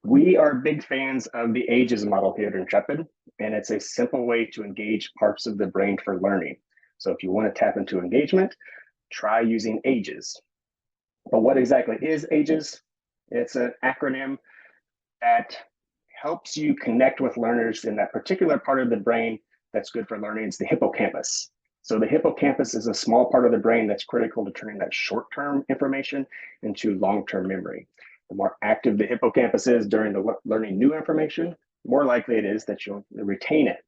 We are big fans of the AGES model here at Intrepid, and it's a simple way to engage parts of the brain for learning. So if you want to tap into engagement, try using AGES. But what exactly is AGES? It's an acronym that helps you connect with learners in that particular part of the brain that's good for learning. It's the hippocampus. So the hippocampus is a small part of the brain that's critical to turning that short-term information into long-term memory. The more active the hippocampus is during the learning new information, the more likely it is that you'll retain it.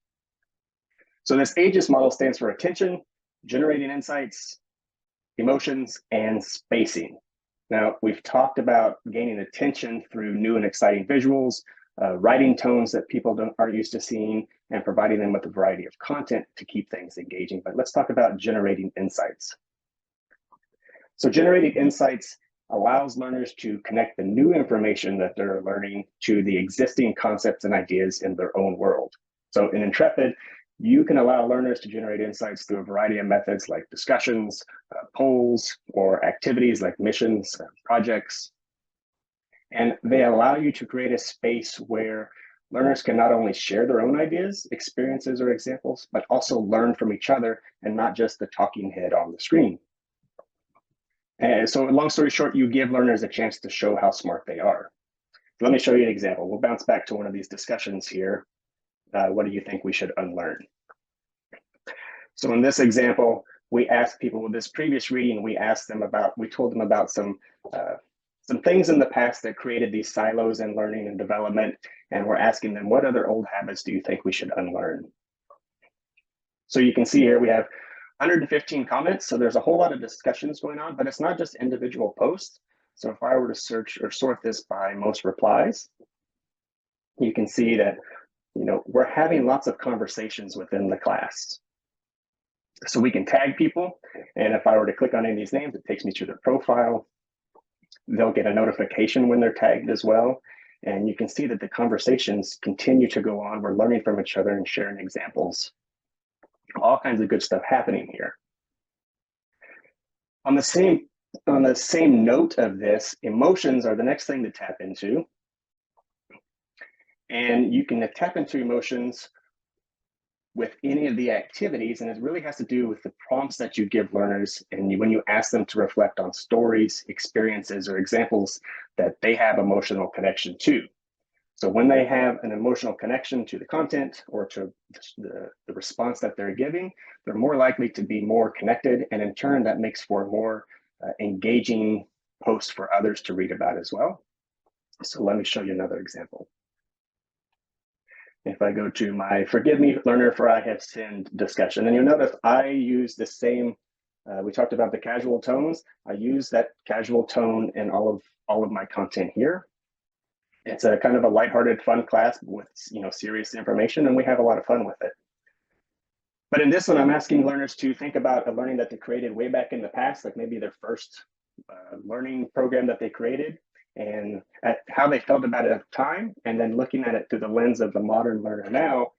So this AGES model stands for attention, generating insights, emotions, and spacing. Now, we've talked about gaining attention through new and exciting visuals, writing tones that people aren't used to seeing, and providing them with a variety of content to keep things engaging. But let's talk about generating insights. So generating insights allows learners to connect the new information that they're learning to the existing concepts and ideas in their own world. So in Intrepid, you can allow learners to generate insights through a variety of methods like discussions, polls, or activities like missions, projects. And they allow you to create a space where learners can not only share their own ideas, experiences, or examples, but also learn from each other and not just the talking head on the screen. And so long story short, you give learners a chance to show how smart they are. Let me show you an example. We'll bounce back to one of these discussions here. What do you think we should unlearn? So in this example, we asked people with this previous reading, we told them about some things in the past that created these silos in learning and development. And we're asking them, what other old habits do you think we should unlearn? So you can see here, we have 115 comments. So there's a whole lot of discussions going on, but it's not just individual posts. So if I were to search or sort this by most replies, you can see that we're having lots of conversations within the class. So we can tag people. And if I were to click on any of these names, it takes me to their profile. They'll get a notification when they're tagged as well. And you can see that the conversations continue to go on. We're learning from each other and sharing examples. All kinds of good stuff happening here. On the same note of this, emotions are the next thing to tap into. And you can tap into emotions with any of the activities, and it really has to do with the prompts that you give learners and when you ask them to reflect on stories, experiences, or examples that they have emotional connection to. So when they have an emotional connection to the content or to the response that they're giving, they're more likely to be more connected, and in turn that makes for more engaging posts for others to read about as well. So let me show you another example. If I go to my Forgive Me, Learner, for I Have Sinned discussion, and you'll notice I use the same, we talked about the casual tones. I use that casual tone in all of my content here. It's a kind of a lighthearted, fun class with serious information, and we have a lot of fun with it. But in this one, I'm asking learners to think about a learning that they created way back in the past, like maybe their first learning program that they created, and at how they felt about it at the time, and then looking at it through the lens of the modern learner now,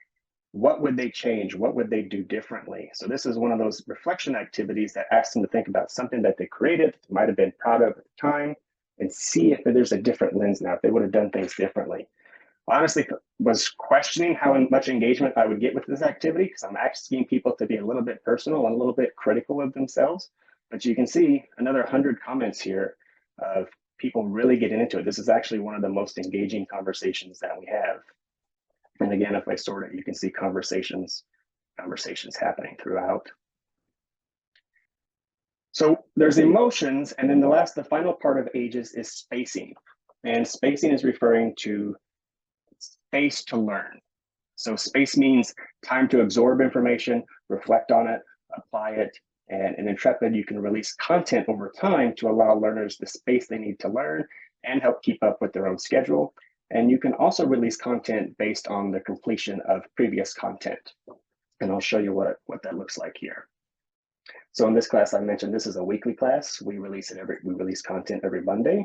what would they change? What would they do differently? So this is one of those reflection activities that asks them to think about something that they created, that they might have been proud of at the time, and see if there's a different lens now, if they would have done things differently. I honestly was questioning how much engagement I would get with this activity, because I'm asking people to be a little bit personal and a little bit critical of themselves. But you can see another 100 comments here of people really getting into it. This is actually one of the most engaging conversations that we have. And again, if I sort it, you can see conversations happening throughout. So there's emotions, and then the final part of AGES is spacing. And spacing is referring to space to learn. So space means time to absorb information, reflect on it, apply it. And in Intrepid, you can release content over time to allow learners the space they need to learn and help keep up with their own schedule. And you can also release content based on the completion of previous content. And I'll show you what that looks like here. So in this class, I mentioned this is a weekly class. We release content every Monday.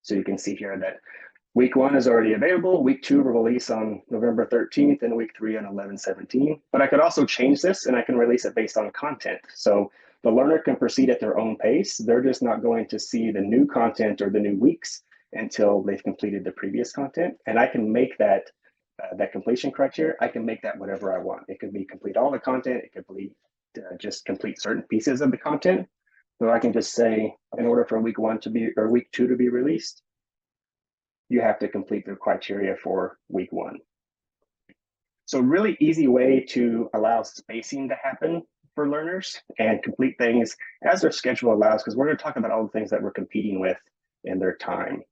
So you can see here that week 1 is already available. Week 2 will release on November 13th and week 3 on 11/17. But I could also change this and I can release it based on content. So the learner can proceed at their own pace. They're just not going to see the new content or the new weeks until they've completed the previous content. And I can make that completion criteria, I can make that whatever I want. It could be complete all the content. It could be just complete certain pieces of the content. So I can just say, in order for week 1 to be, or week 2 to be released, you have to complete the criteria for week 1. So really easy way to allow spacing to happen for learners and complete things as their schedule allows, because we're going to talk about all the things that we're competing with in their time.